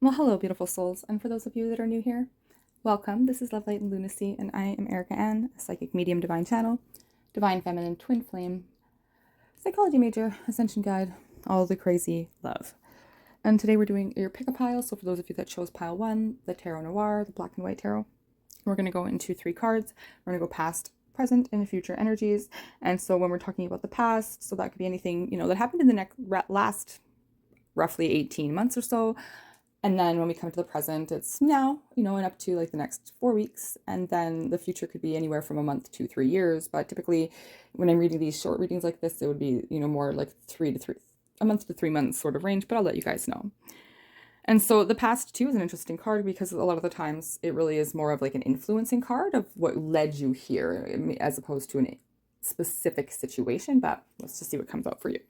Well, hello, beautiful souls, and for those of you that are new here, welcome. This is Love, Light, and Lunacy, and I am Erica Ann, a psychic medium, divine channel, divine feminine, twin flame, psychology major, ascension guide, all the crazy love. And today we're doing your pick a pile. So for those of you that chose pile one, the Tarot Noir, the black and white tarot, we're going to go into three cards. We're going to go past, present, and future energies. And so when we're talking about the past, so that could be anything that happened in the last roughly 18 months or so. And then when we come to the present, it's now, and up to like the next 4 weeks. And then the future could be anywhere from a month to 3 years. But typically, when I'm reading these short readings like this, it would be, more like a month to 3 months sort of range. But I'll let you guys know. And so the past too is an interesting card because a lot of the times it really is more of like an influencing card of what led you here as opposed to a specific situation. But let's just see what comes out for you.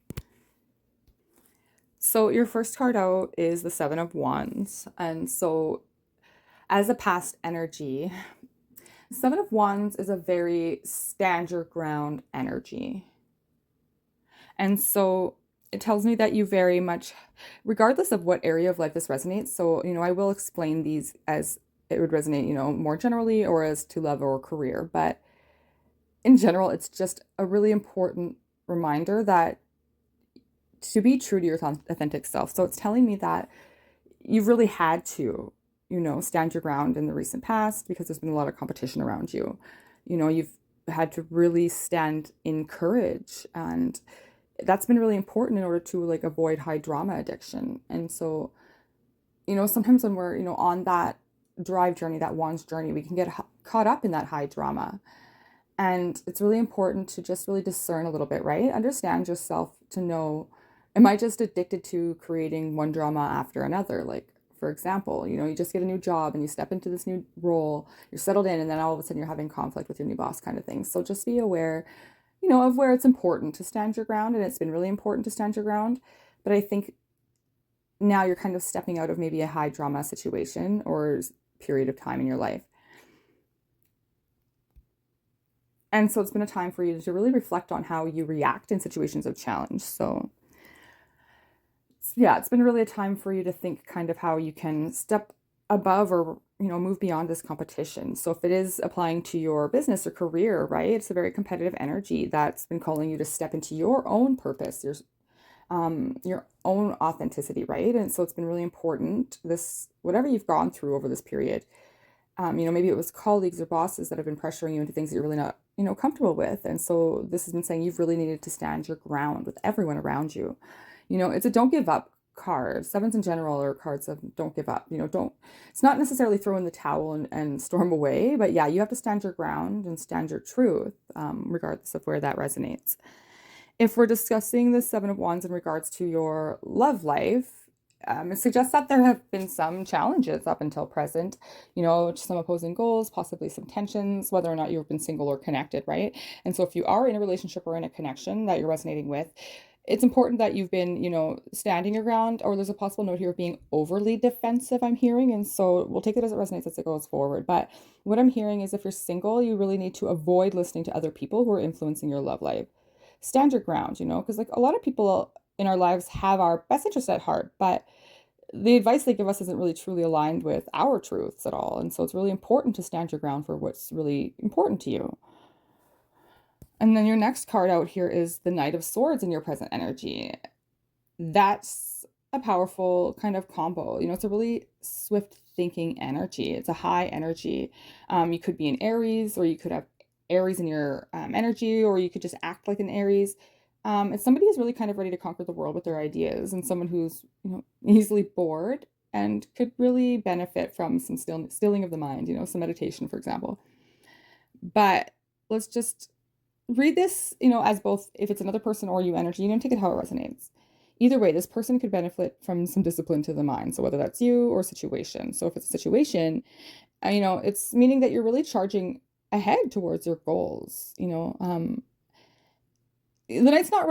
So your first card out is the Seven of Wands. And so as a past energy, Seven of Wands is a very stand your ground energy. And so it tells me that you very much, regardless of what area of life this resonates, so, I will explain these as it would resonate, more generally or as to love or career. But in general, it's just a really important reminder that to be true to your authentic self. So it's telling me that you've really had to, stand your ground in the recent past because there's been a lot of competition around you. You've had to really stand in courage, and that's been really important in order to like avoid high drama addiction. And so, sometimes when we're, on that drive journey, that wands journey, we can get caught up in that high drama. And it's really important to just really discern a little bit, right? Understand yourself to know, am I just addicted to creating one drama after another? Like, for example, you just get a new job and you step into this new role, you're settled in, and then all of a sudden you're having conflict with your new boss kind of thing. So just be aware, of where it's important to stand your ground. And it's been really important to stand your ground. But I think now you're kind of stepping out of maybe a high drama situation or period of time in your life. And so it's been a time for you to really reflect on how you react in situations of challenge. So yeah, it's been really a time for you to think kind of how you can step above or, move beyond this competition. So if it is applying to your business or career, right, it's a very competitive energy that's been calling you to step into your own purpose, your own authenticity, right? And so it's been really important, whatever you've gone through over this period. Maybe it was colleagues or bosses that have been pressuring you into things that you're really not, comfortable with. And so this has been saying you've really needed to stand your ground with everyone around you. It's a don't give up card. Sevens in general are cards of don't give up. It's not necessarily throw in the towel and storm away, but yeah, you have to stand your ground and stand your truth, regardless of where that resonates. If we're discussing the Seven of Wands in regards to your love life, it suggests that there have been some challenges up until present, some opposing goals, possibly some tensions, whether or not you've been single or connected, right? And so if you are in a relationship or in a connection that you're resonating with, it's important that you've been, standing your ground, or there's a possible note here of being overly defensive, I'm hearing. And so we'll take it as it resonates as it goes forward. But what I'm hearing is if you're single, you really need to avoid listening to other people who are influencing your love life. Stand your ground, because like a lot of people in our lives have our best interest at heart, but the advice they give us isn't really truly aligned with our truths at all. And so it's really important to stand your ground for what's really important to you. And then your next card out here is the Knight of Swords in your present energy. That's a powerful kind of combo. It's a really swift thinking energy. It's a high energy. You could be an Aries, or you could have Aries in your energy, or you could just act like an Aries. It's somebody who's really kind of ready to conquer the world with their ideas, and someone who's easily bored and could really benefit from some stilling of the mind, some meditation, for example. But let's just read this, as both, if it's another person or you energy, take it how it resonates. Either way, this person could benefit from some discipline to the mind. So whether that's you or situation. So if it's a situation, it's meaning that you're really charging ahead towards your goals. The knight's not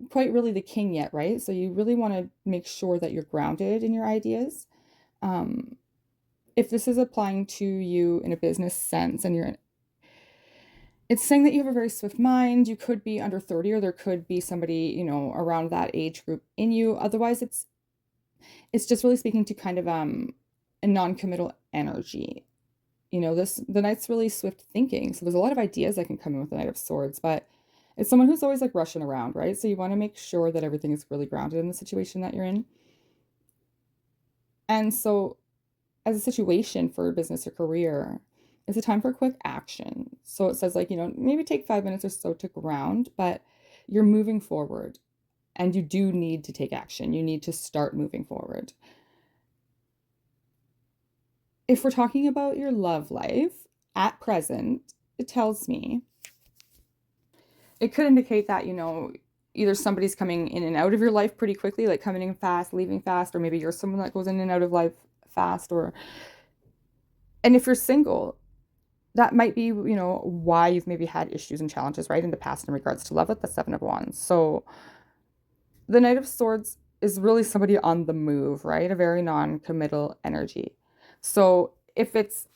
quite really the king yet, right? So you really want to make sure that you're grounded in your ideas. If this is applying to you in a business sense, and it's saying that you have a very swift mind. You could be under 30, or there could be somebody, around that age group in you. Otherwise, it's It's just really speaking to kind of a non-committal energy. The knight's really swift thinking. So there's a lot of ideas that can come in with the Knight of Swords, but it's someone who's always like rushing around, right? So you want to make sure that everything is really grounded in the situation that you're in. And so as a situation for business or career, it's a time for quick action. So it says like, maybe take 5 minutes or so to ground, but you're moving forward and you do need to take action. You need to start moving forward. If we're talking about your love life at present, it tells me it could indicate that, either somebody's coming in and out of your life pretty quickly, like coming in fast, leaving fast, or maybe you're someone that goes in and out of life fast, and if you're single, that might be, why you've maybe had issues and challenges, right, in the past in regards to love with the Seven of Wands. So the Knight of Swords is really somebody on the move, right? A very non-committal energy. So if it's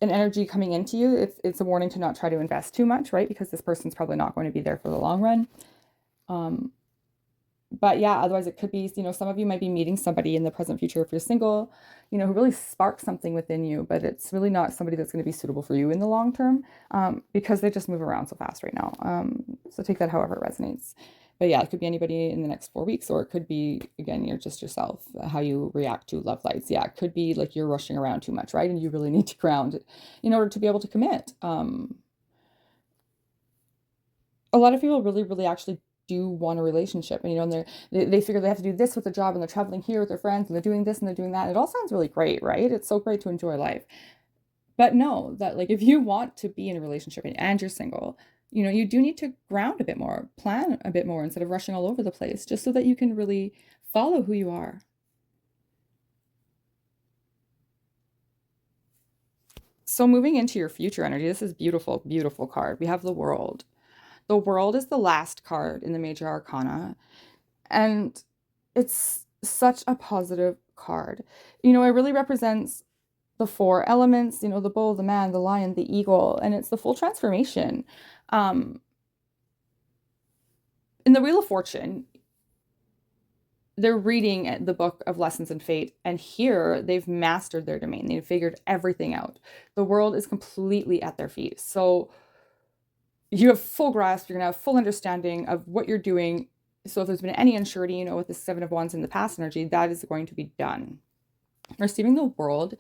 an energy coming into you, it's a warning to not try to invest too much, right? Because this person's probably not going to be there for the long run. But yeah, otherwise it could be, some of you might be meeting somebody in the present future if you're single, who really sparks something within you, but it's really not somebody that's going to be suitable for you in the long term, because they just move around so fast right now. So take that however it resonates. But yeah, it could be anybody in the next 4 weeks, or it could be, again, you're just yourself, how you react to love lights. Yeah, it could be like you're rushing around too much, right? And you really need to ground in order to be able to commit. A lot of people really, really actually do want a relationship, and they figure they have to do this with their job, and they're traveling here with their friends, and they're doing this and they're doing that. It all sounds really great, right? It's so great to enjoy life. But know that, like, if you want to be in a relationship and you're single, you do need to ground a bit more, plan a bit more instead of rushing all over the place, just so that you can really follow who you are. So moving into your future energy, this is beautiful, beautiful card. We have the World. The World is the last card in the Major Arcana, and it's such a positive card. It really represents the four elements, the bull, the man, the lion, the eagle, and it's the full transformation. In the Wheel of Fortune, they're reading the book of Lessons in Fate, and here they've mastered their domain. They've figured everything out. The world is completely at their feet. So you have full grasp, you're going to have full understanding of what you're doing. So if there's been any unsurety, with the Seven of Wands in the past energy, that is going to be done. Receiving the World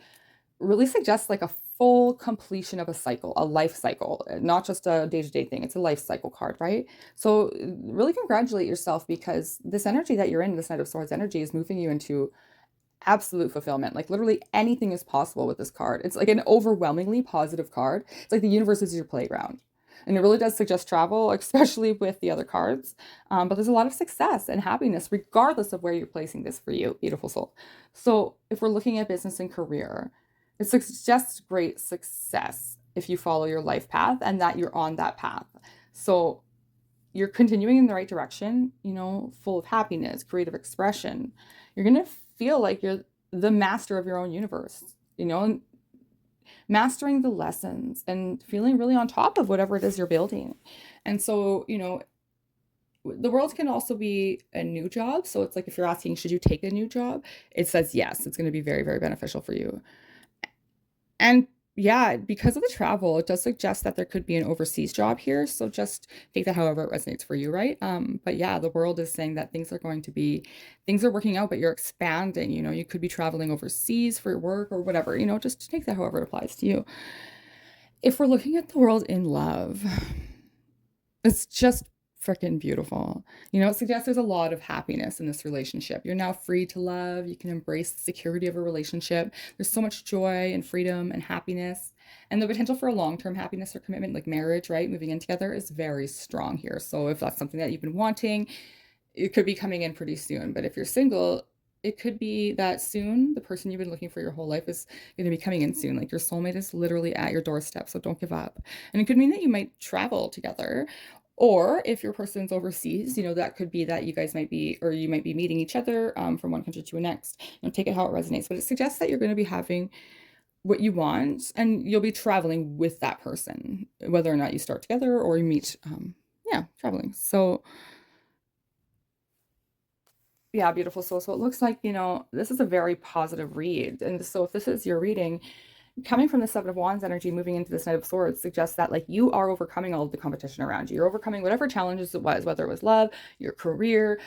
really suggests like a full completion of a cycle, a life cycle, not just a day-to-day thing. It's a life cycle card, right? So really congratulate yourself, because this energy that you're in, this Knight of Swords energy, is moving you into absolute fulfillment. Like literally anything is possible with this card. It's like an overwhelmingly positive card. It's like the universe is your playground. And it really does suggest travel, especially with the other cards. But there's a lot of success and happiness, regardless of where you're placing this for you, beautiful soul. So if we're looking at business and career, it suggests great success if you follow your life path and that you're on that path. So you're continuing in the right direction, full of happiness, creative expression. You're going to feel like you're the master of your own universe, and mastering the lessons and feeling really on top of whatever it is you're building. And so, the World can also be a new job. So it's like if you're asking, should you take a new job? It says yes, it's going to be very, very beneficial for you. And yeah, because of the travel, it does suggest that there could be an overseas job here. So just take that however it resonates for you, right? But yeah, the World is saying that things are working out, but you're expanding. You could be traveling overseas for work or whatever, just take that however it applies to you. If we're looking at the World in love, it's just freaking beautiful. It suggests there's a lot of happiness in this relationship. You're now free to love. You can embrace the security of a relationship. There's so much joy and freedom and happiness. And the potential for a long-term happiness or commitment, like marriage, right? Moving in together, is very strong here. So if that's something that you've been wanting, it could be coming in pretty soon. But if you're single, it could be that soon the person you've been looking for your whole life is going to be coming in soon. Like your soulmate is literally at your doorstep. So don't give up. And it could mean that you might travel together. Or if your person's overseas, that could be that you guys might be, or you might be meeting each other from one country to the next. Take it how it resonates. But it suggests that you're going to be having what you want, and you'll be traveling with that person, whether or not you start together or you meet, traveling. So Yeah, beautiful soul. So it looks like, this is a very positive read. And so if this is your reading, coming from the Seven of Wands energy, moving into this Knight of Swords suggests that like you are overcoming all of the competition around you. You're overcoming whatever challenges it was, whether it was love, your career,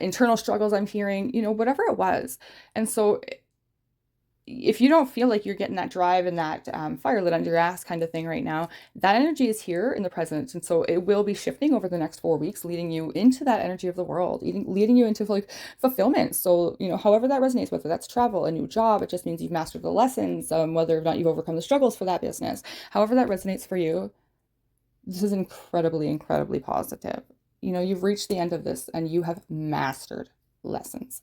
internal struggles I'm hearing, whatever it was. And so if you don't feel like you're getting that drive and that fire lit under your ass kind of thing right now, that energy is here in the present. And so it will be shifting over the next 4 weeks, leading you into that energy of the world, leading you into like fulfillment. So, however that resonates, whether that's travel, a new job, it just means you've mastered the lessons, whether or not you've overcome the struggles for that business, however that resonates for you, this is incredibly, incredibly positive. You've reached the end of this and you have mastered lessons.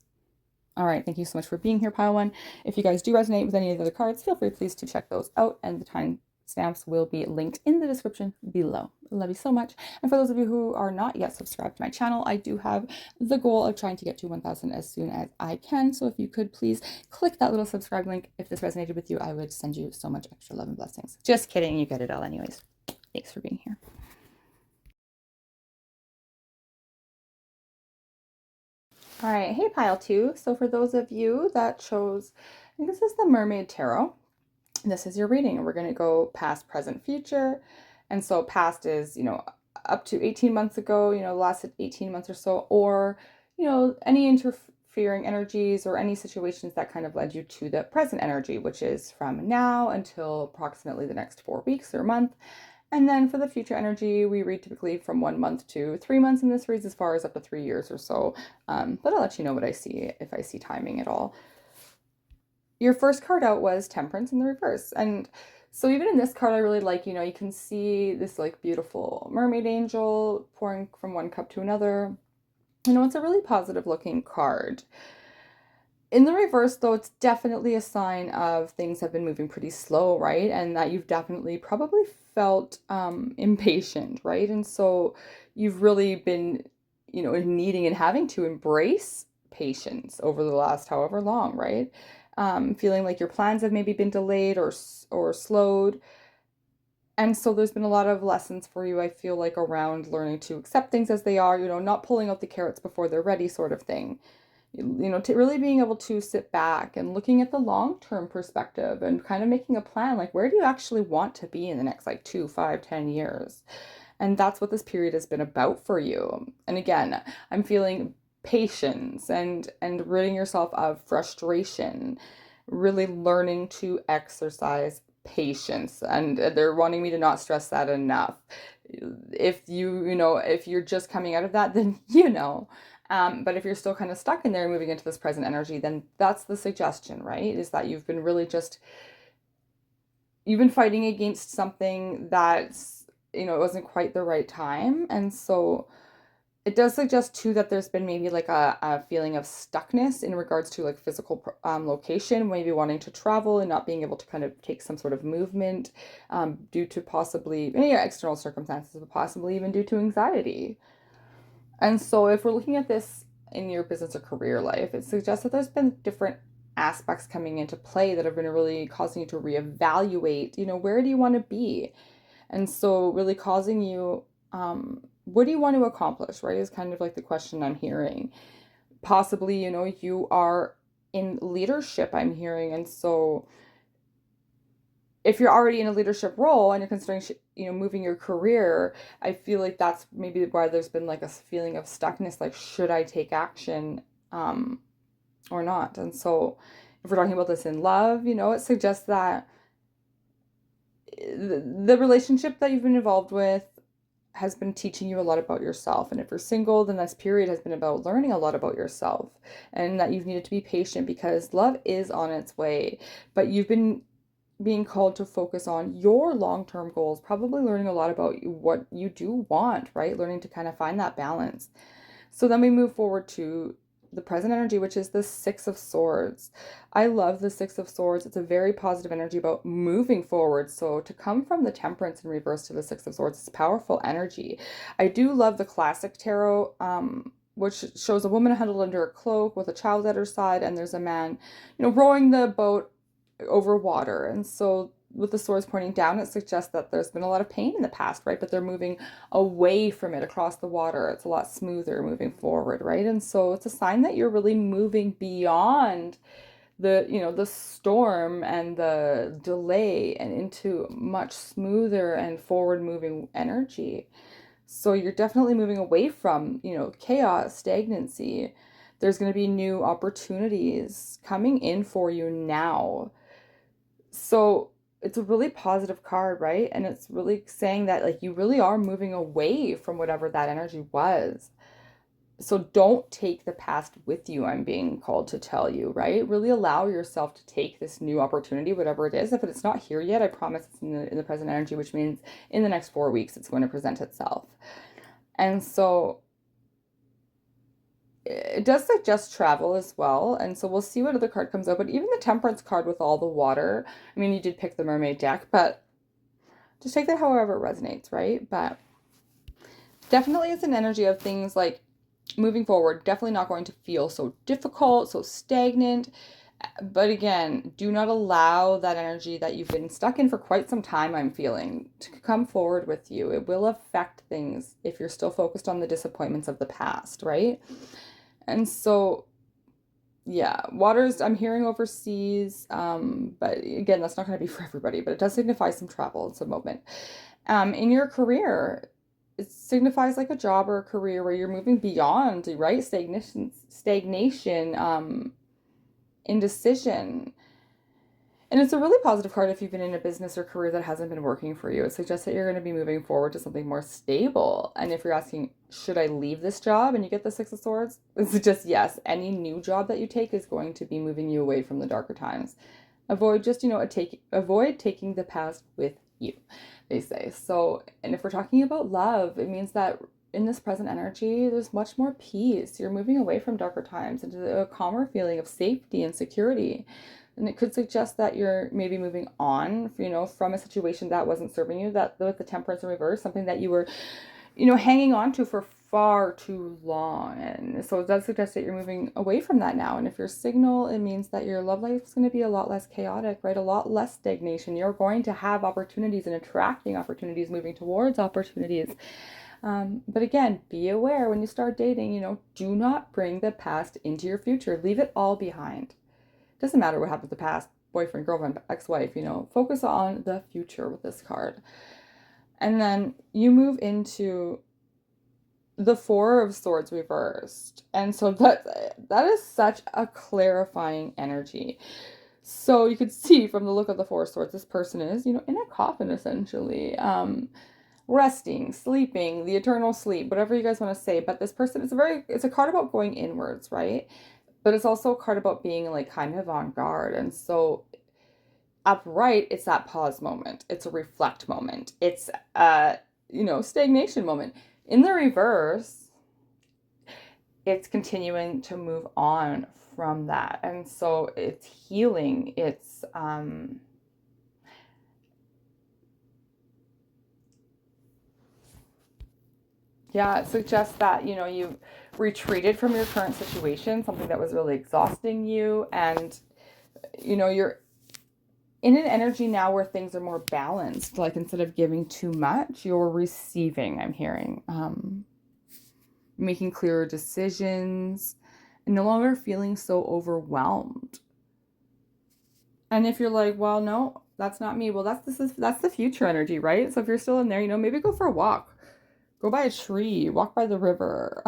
All right, thank you so much for being here, Pile One. If you guys do resonate with any of the other cards, feel free please to check those out, and the time stamps will be linked in the description below. Love you so much. And for those of you who are not yet subscribed to my channel, I do have the goal of trying to get to 1,000 as soon as I can. So if you could please click that little subscribe link. If this resonated with you, I would send you so much extra love and blessings. Just kidding, you get it all anyways. Thanks for being here. All right, hey Pile 2. So for those of you that chose, I think this is the Mermaid Tarot. This is your reading. We're going to go past, present, future. And so past is, up to 18 months ago, last 18 months or so, or, any interfering energies or any situations that kind of led you to the present energy, which is from now until approximately the next 4 weeks or month. And then for the future energy, we read typically from 1 month to 3 months, and this reads as far as up to 3 years or so. But I'll let you know what I see if I see timing at all. Your first card out was Temperance in the reverse. And so even in this card, I really like, you can see this like beautiful mermaid angel pouring from one cup to another. It's a really positive looking card. In the reverse, though, it's definitely a sign of things have been moving pretty slow, right? And that you've definitely probably felt impatient, right? And so you've really been, needing and having to embrace patience over the last however long, right? Feeling like your plans have maybe been delayed or slowed. And so there's been a lot of lessons for you, I feel like, around learning to accept things as they are, not pulling out the carrots before they're ready sort of thing. To really being able to sit back and looking at the long-term perspective and kind of making a plan, like where do you actually want to be in the next like 2, 5, 10 years? And that's what this period has been about for you. And again, I'm feeling patience and ridding yourself of frustration, really learning to exercise patience. And they're wanting me to not stress that enough. If if you're just coming out of that, then but if you're still kind of stuck in there moving into this present energy, then that's the suggestion, right? Is that you've been really you've been fighting against something that's, it wasn't quite the right time. And so it does suggest too that there's been maybe like a feeling of stuckness in regards to like physical location, maybe wanting to travel and not being able to kind of take some sort of movement due to possibly any external circumstances, but possibly even due to anxiety. And so if we're looking at this in your business or career life, it suggests that there's been different aspects coming into play that have been really causing you to reevaluate, where do you want to be? And so really causing you, what do you want to accomplish, right? Is kind of like the question I'm hearing. Possibly, you are in leadership, I'm hearing. And so if you're already in a leadership role and you're considering, moving your career, I feel like that's maybe why there's been like a feeling of stuckness, like, should I take action or not? And so if we're talking about this in love, it suggests that the relationship that you've been involved with has been teaching you a lot about yourself. And if you're single, then this period has been about learning a lot about yourself, and that you've needed to be patient because love is on its way. But you've been being called to focus on your long-term goals, probably learning a lot about what you do want, right? Learning to kind of find that balance. So then we move forward to the present energy, which is the Six of Swords. I love the Six of Swords. It's a very positive energy about moving forward. So to come from the Temperance in reverse to the Six of Swords is powerful energy. I do love the classic tarot, which shows a woman huddled under a cloak with a child at her side, and there's a man, rowing the boat over water. And so with the swords pointing down, it suggests that there's been a lot of pain in the past, right? But they're moving away from it across the water. It's a lot smoother moving forward, right? And so it's a sign that you're really moving beyond the storm and the delay and into much smoother and forward moving energy. So you're definitely moving away from, chaos, stagnancy. There's going to be new opportunities coming in for you now. So it's a really positive card, right? And it's really saying that like you really are moving away from whatever that energy was. So don't take the past with you, I'm being called to tell you, right? Really allow yourself to take this new opportunity, whatever it is. If it's not here yet, I promise it's in the present energy, which means in the next 4 weeks, it's going to present itself. And so it does suggest travel as well. And so we'll see what other card comes out. But even the Temperance card with all the water, I mean, you did pick the Mermaid deck, but just take that however it resonates, right? But definitely it's an energy of things like moving forward, definitely not going to feel so difficult, so stagnant. But again, do not allow that energy that you've been stuck in for quite some time, I'm feeling, to come forward with you. It will affect things if you're still focused on the disappointments of the past, right? And so, yeah, waters, I'm hearing overseas, but again, that's not going to be for everybody, but it does signify some travel, some movement. In your career, it signifies like a job or a career where you're moving beyond, right? Stagnation, indecision. And it's a really positive card if you've been in a business or career that hasn't been working for you. It suggests that you're going to be moving forward to something more stable. And if you're asking, should I leave this job? And you get the Six of Swords, it's just yes. Any new job that you take is going to be moving you away from the darker times. Avoid avoid taking the past with you, they say. So, and if we're talking about love, it means that in this present energy, there's much more peace. You're moving away from darker times into a calmer feeling of safety and security. And it could suggest that you're maybe moving on, from a situation that wasn't serving you, that with the Temperance in reverse, something that you were, hanging on to for far too long. And so it does suggest that you're moving away from that now. And if you're signal, it means that your love life is going to be a lot less chaotic, right? A lot less stagnation. You're going to have opportunities and attracting opportunities, moving towards opportunities. But again, be aware when you start dating, do not bring the past into your future. Leave it all behind. Doesn't matter what happened to the past, boyfriend, girlfriend, ex-wife, focus on the future with this card. And then you move into the Four of Swords reversed. And so that is such a clarifying energy. So you could see from the look of the Four of Swords, this person is, in a coffin essentially, resting, sleeping, the eternal sleep, whatever you guys want to say. But this person, it's a card about going inwards, right? But it's also a card about being like kind of on guard. And so upright, it's that pause moment. It's a reflect moment. It's a, stagnation moment. In the reverse, it's continuing to move on from that. And so it's healing. It's, it suggests that, you've retreated from your current situation, something that was really exhausting you. And, you're in an energy now where things are more balanced. Like instead of giving too much, you're receiving, I'm hearing. Making clearer decisions and no longer feeling so overwhelmed. And if you're like, well, no, that's not me. Well, that's the future energy, right? So if you're still in there, maybe go for a walk. Go by a tree, walk by the river.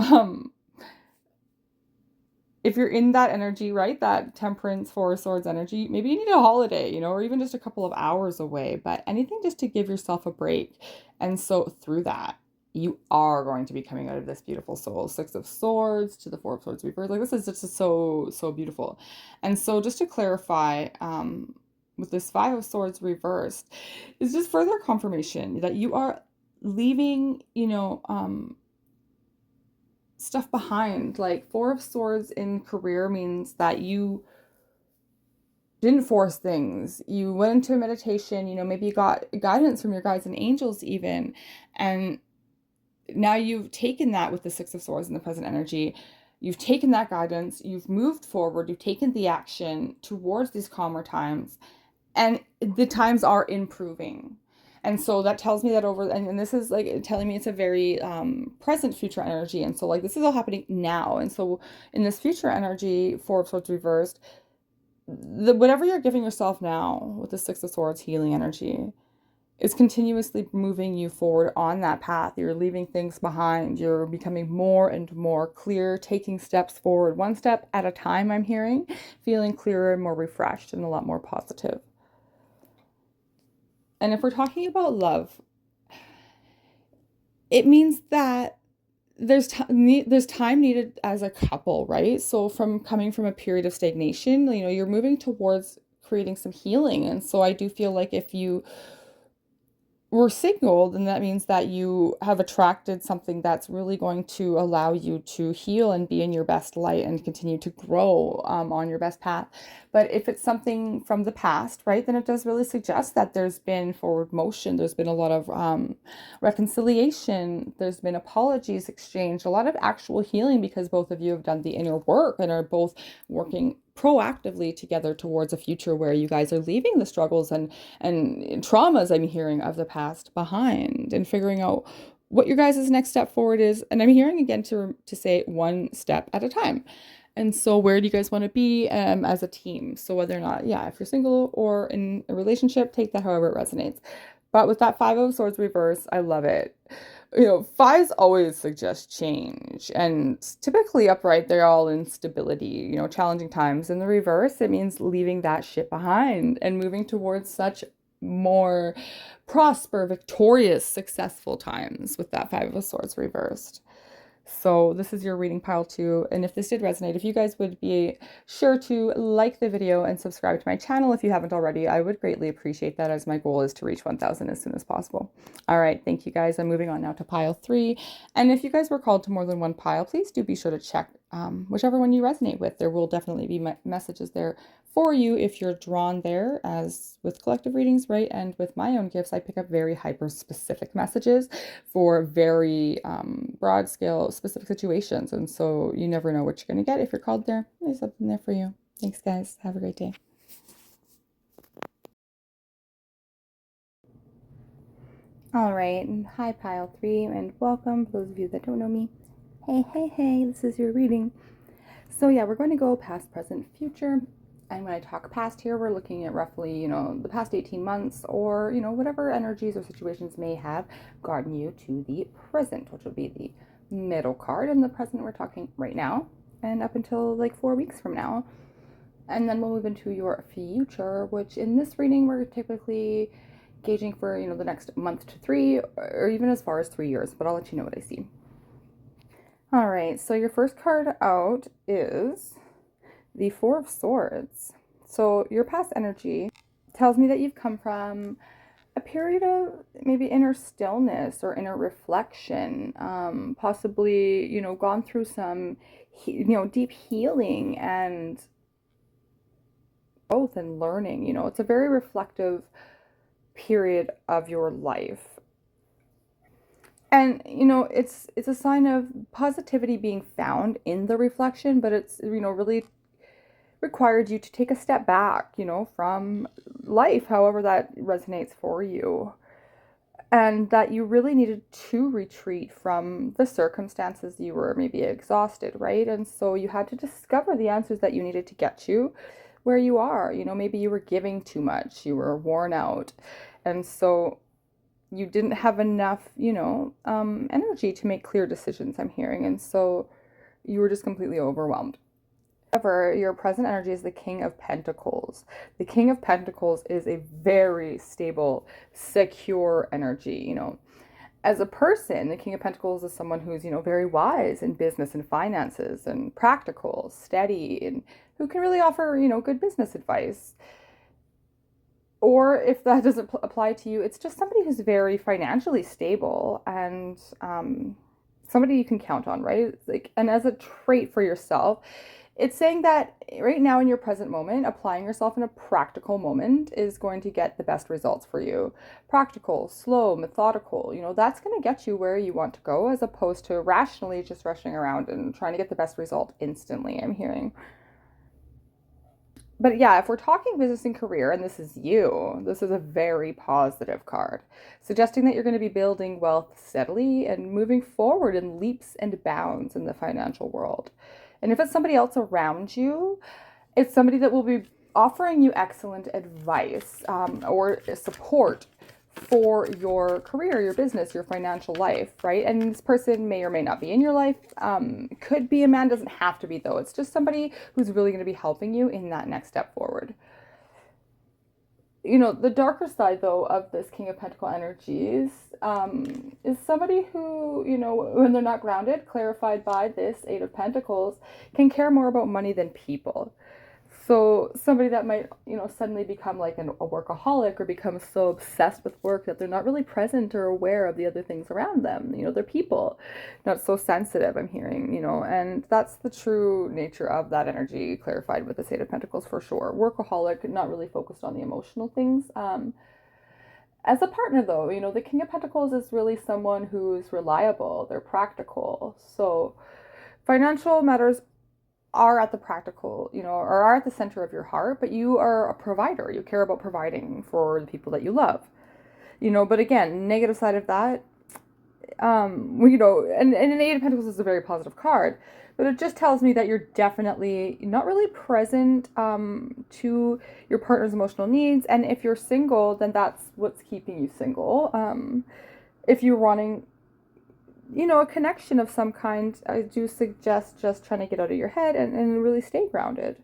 If you're in that energy, right, that Temperance, Four of Swords energy, maybe you need a holiday, or even just a couple of hours away, but anything just to give yourself a break. And so through that, you are going to be coming out of this beautiful soul. Six of Swords to the Four of Swords reversed. Like this is just so, so beautiful. And so just to clarify, with this Five of Swords reversed, is just further confirmation that you are leaving, stuff behind. Like Four of Swords in career means that you didn't force things. You went into meditation, maybe you got guidance from your guides and angels even. And now you've taken that with the Six of Swords in the present energy. You've taken that guidance, you've moved forward, you've taken the action towards these calmer times. And the times are improving. And so that tells me that and this is like telling me it's a very present future energy. And so like this is all happening now. And so in this future energy, Four of Swords reversed, whatever you're giving yourself now with the Six of Swords healing energy is continuously moving you forward on that path. You're leaving things behind. You're becoming more and more clear, taking steps forward, one step at a time, I'm hearing, feeling clearer and more refreshed and a lot more positive. And if we're talking about love, it means that there's time needed as a couple, right? So from coming from a period of stagnation, you're moving towards creating some healing. And so I do feel like if you were single, then that means that you have attracted something that's really going to allow you to heal and be in your best light and continue to grow on your best path. But if it's something from the past, right, then it does really suggest that there's been forward motion. There's been a lot of reconciliation. There's been apologies exchanged, a lot of actual healing because both of you have done the inner work and are both working proactively together towards a future where you guys are leaving the struggles and traumas I'm hearing of the past behind and figuring out what your guys' next step forward is. And I'm hearing again to say one step at a time. And so where do you guys want to be as a team? So whether or not, yeah, if you're single or in a relationship, take that however it resonates. But with that Five of Swords reverse, I love it. Fives always suggest change, and typically upright, they're all in stability, challenging times. In the reverse, it means leaving that shit behind and moving towards such more prosper, victorious, successful times with that Five of Swords reversed. So this is your reading pile 2. And if this did resonate, if you guys would be sure to like the video and subscribe to my channel if you haven't already, I would greatly appreciate that, as my goal is to reach 1,000 as soon as possible. All right, thank you guys. I'm moving on now to pile 3. And if you guys were called to more than one pile, please do be sure to check whichever one you resonate with. There will definitely be messages there for you if you're drawn there, as with collective readings, right? And with my own gifts, I pick up very hyper specific messages for very broad scale specific situations. And so you never know what you're going to get if you're called there. There's something there for you. Thanks, guys. Have a great day. All right. Hi, pile 3, and welcome. For those of you that don't know me, hey, this is your reading. So yeah, we're going to go past, present, future. And when I talk past here, we're looking at roughly, the past 18 months or, whatever energies or situations may have gotten you to the present, which will be the middle card. And the present we're talking right now and up until like 4 weeks from now. And then we'll move into your future, which in this reading, we're typically gauging for, the next month to 3 or even as far as 3 years, but I'll let you know what I see. All right, so your first card out is the Four of Swords. So your past energy tells me that you've come from a period of maybe inner stillness or inner reflection, possibly, gone through some, deep healing and growth and learning. It's a very reflective period of your life. And, it's a sign of positivity being found in the reflection, but it's, really required you to take a step back, from life, however that resonates for you. And that you really needed to retreat from the circumstances. You were maybe exhausted, right? And so you had to discover the answers that you needed to get you where you are. Maybe you were giving too much, you were worn out. And so you didn't have enough, energy to make clear decisions, I'm hearing. And so you were just completely overwhelmed. However, your present energy is the King of Pentacles. The King of Pentacles is a very stable, secure energy. As a person, the King of Pentacles is someone who's, very wise in business and finances and practical, steady, and who can really offer, good business advice. Or if that doesn't apply to you, it's just somebody who's very financially stable and somebody you can count on, right? And as a trait for yourself, it's saying that right now in your present moment, applying yourself in a practical moment is going to get the best results for you. Practical, slow, methodical, that's going to get you where you want to go, as opposed to rationally just rushing around and trying to get the best result instantly, I'm hearing. But yeah, if we're talking business and career, and this is you, this is a very positive card, suggesting that you're going to be building wealth steadily and moving forward in leaps and bounds in the financial world. And if it's somebody else around you, it's somebody that will be offering you excellent advice or support for your career, your business, your financial life, right? And this person may or may not be in your life. Could be a man, doesn't have to be though. It's just somebody who's really going to be helping you in that next step forward. You know, the darker side though of this King of Pentacle energies is somebody who, you know, when they're not grounded, clarified by this Eight of Pentacles, can care more about money than people. So somebody that might, you know, suddenly become like a workaholic or become so obsessed with work that they're not really present or aware of the other things around them. You know, they're people, not so sensitive, I'm hearing, you know, and that's the true nature of that energy clarified with the Eight of Pentacles for sure. Workaholic, not really focused on the emotional things. As a partner though, you know, the King of Pentacles is really someone who's reliable, they're practical. So financial matters are at the practical, you know, or are at the center of your heart, but you are a provider. You care about providing for the people that you love, you know. But again, negative side of that, you know, and an Eight of Pentacles is a very positive card, but it just tells me that you're definitely not really present to your partner's emotional needs. And if you're single, then that's what's keeping you single. If you're wanting, you know, a connection of some kind, I do suggest just trying to get out of your head and really stay grounded.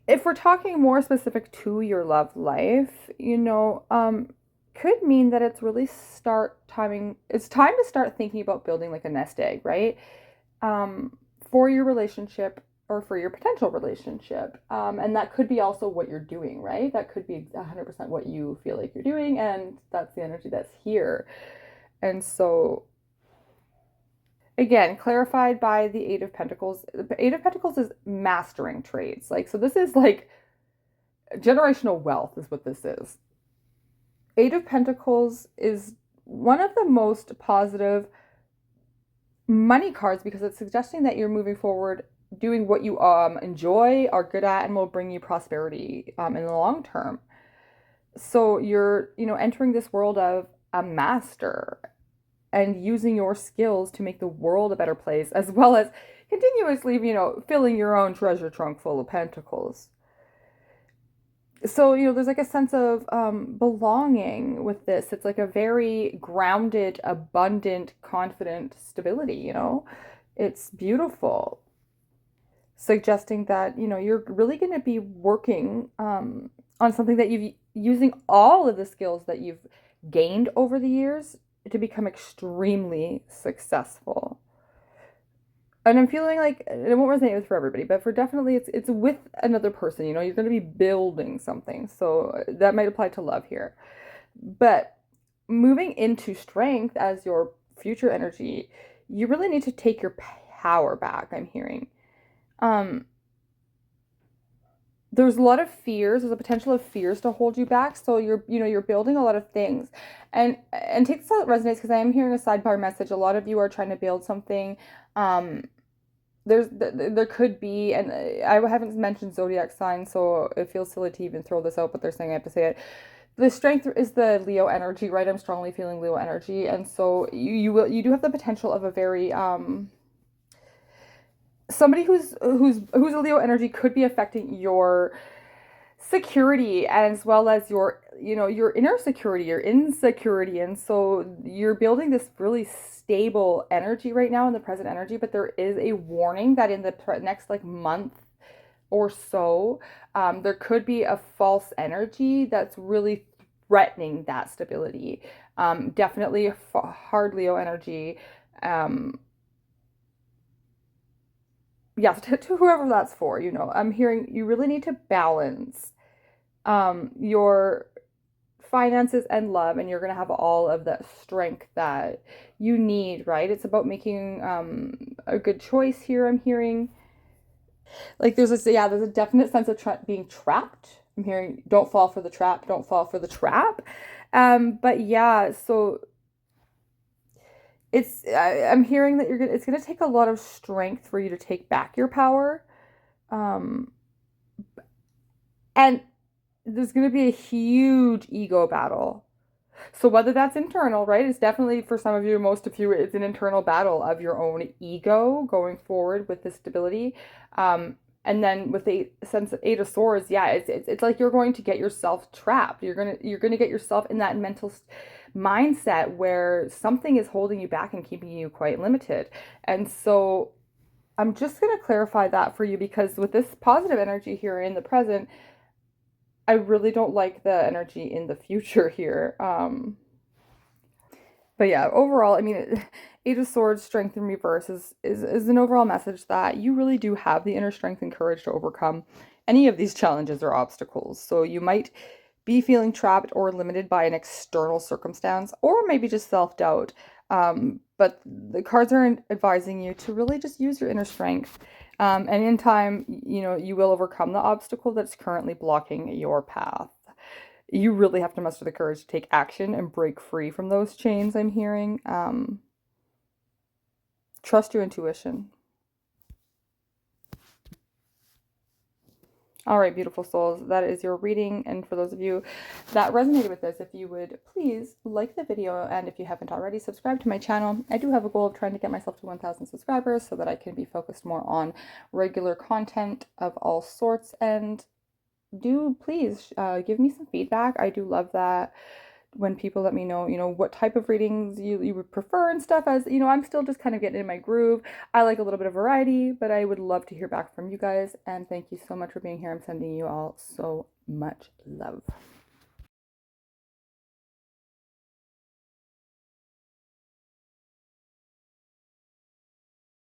If we're talking more specific to your love life, you know, could mean that it's time to start thinking about building like a nest egg, right? For your relationship or for your potential relationship. And that could be also what you're doing, right? That could be 100% what you feel like you're doing, and that's the energy that's here. And so, again, clarified by the Eight of Pentacles. The Eight of Pentacles is mastering trades. Like, so this is like generational wealth, is what this is. Eight of Pentacles is one of the most positive money cards because it's suggesting that you're moving forward doing what you enjoy, are good at, and will bring you prosperity in the long term. So you're, you know, entering this world of a master and using your skills to make the world a better place, as well as continuously, you know, filling your own treasure trunk full of pentacles. So, you know, there's like a sense of belonging with this. It's like a very grounded, abundant, confident stability, you know? It's beautiful. Suggesting that, you know, you're really going to be working on something that you've using all of the skills that you've gained over the years to become extremely successful. And I'm feeling like it won't resonate with for everybody, but for definitely it's with another person, you know, you're going to be building something. So that might apply to love here. But moving into strength as your future energy, you really need to take your power back, I'm hearing. There's a lot of fears, there's a potential of fears to hold you back, so you're building a lot of things, and take this how it resonates, because I am hearing a sidebar message. A lot of you are trying to build something. There could be, and I haven't mentioned zodiac signs, so it feels silly to even throw this out, but they're saying I have to say it. The strength is the Leo energy, right? I'm strongly feeling Leo energy, and so you do have the potential of a very somebody who's a Leo energy could be affecting your security, as well as your, you know, your inner security, your insecurity. And so you're building this really stable energy right now in the present energy, but there is a warning that in the next like month or so, there could be a false energy that's really threatening that stability. Definitely hard Leo energy. Yes, to whoever that's for, you know, I'm hearing you really need to balance your finances and love, and you're going to have all of that strength that you need, right? It's about making a good choice here, I'm hearing. Like there's a definite sense of being trapped. I'm hearing don't fall for the trap, don't fall for the trap. But yeah, so I'm hearing that it's going to take a lot of strength for you to take back your power. Um, and there's going to be a huge ego battle. So whether that's internal, right? It's definitely for some of you, most of you, it's an internal battle of your own ego going forward with this stability. And then with the sense of Eight of Swords, yeah, it's like you're going to get yourself trapped. You're gonna get yourself in that mental mindset where something is holding you back and keeping you quite limited. And so I'm just gonna clarify that for you because with this positive energy here in the present, I really don't like the energy in the future here. But yeah, overall, I mean, Eight of Swords, Strength in Reverse is an overall message that you really do have the inner strength and courage to overcome any of these challenges or obstacles. So you might be feeling trapped or limited by an external circumstance, or maybe just self-doubt. But the cards are advising you to really just use your inner strength. And in time, you know, you will overcome the obstacle that's currently blocking your path. You really have to muster the courage to take action and break free from those chains I'm hearing. Trust your intuition. All right, beautiful souls, that is your reading. And for those of you that resonated with this, if you would please like the video, and if you haven't already, subscribe to my channel. I do have a goal of trying to get myself to 1,000 subscribers so that I can be focused more on regular content of all sorts. And do please give me some feedback. I do love that when people let me know, you know, what type of readings you would prefer and stuff. As you know, I'm still just kind of getting in my groove. I like a little bit of variety, but I would love to hear back from you guys. And thank you so much for being here. I'm sending you all so much love.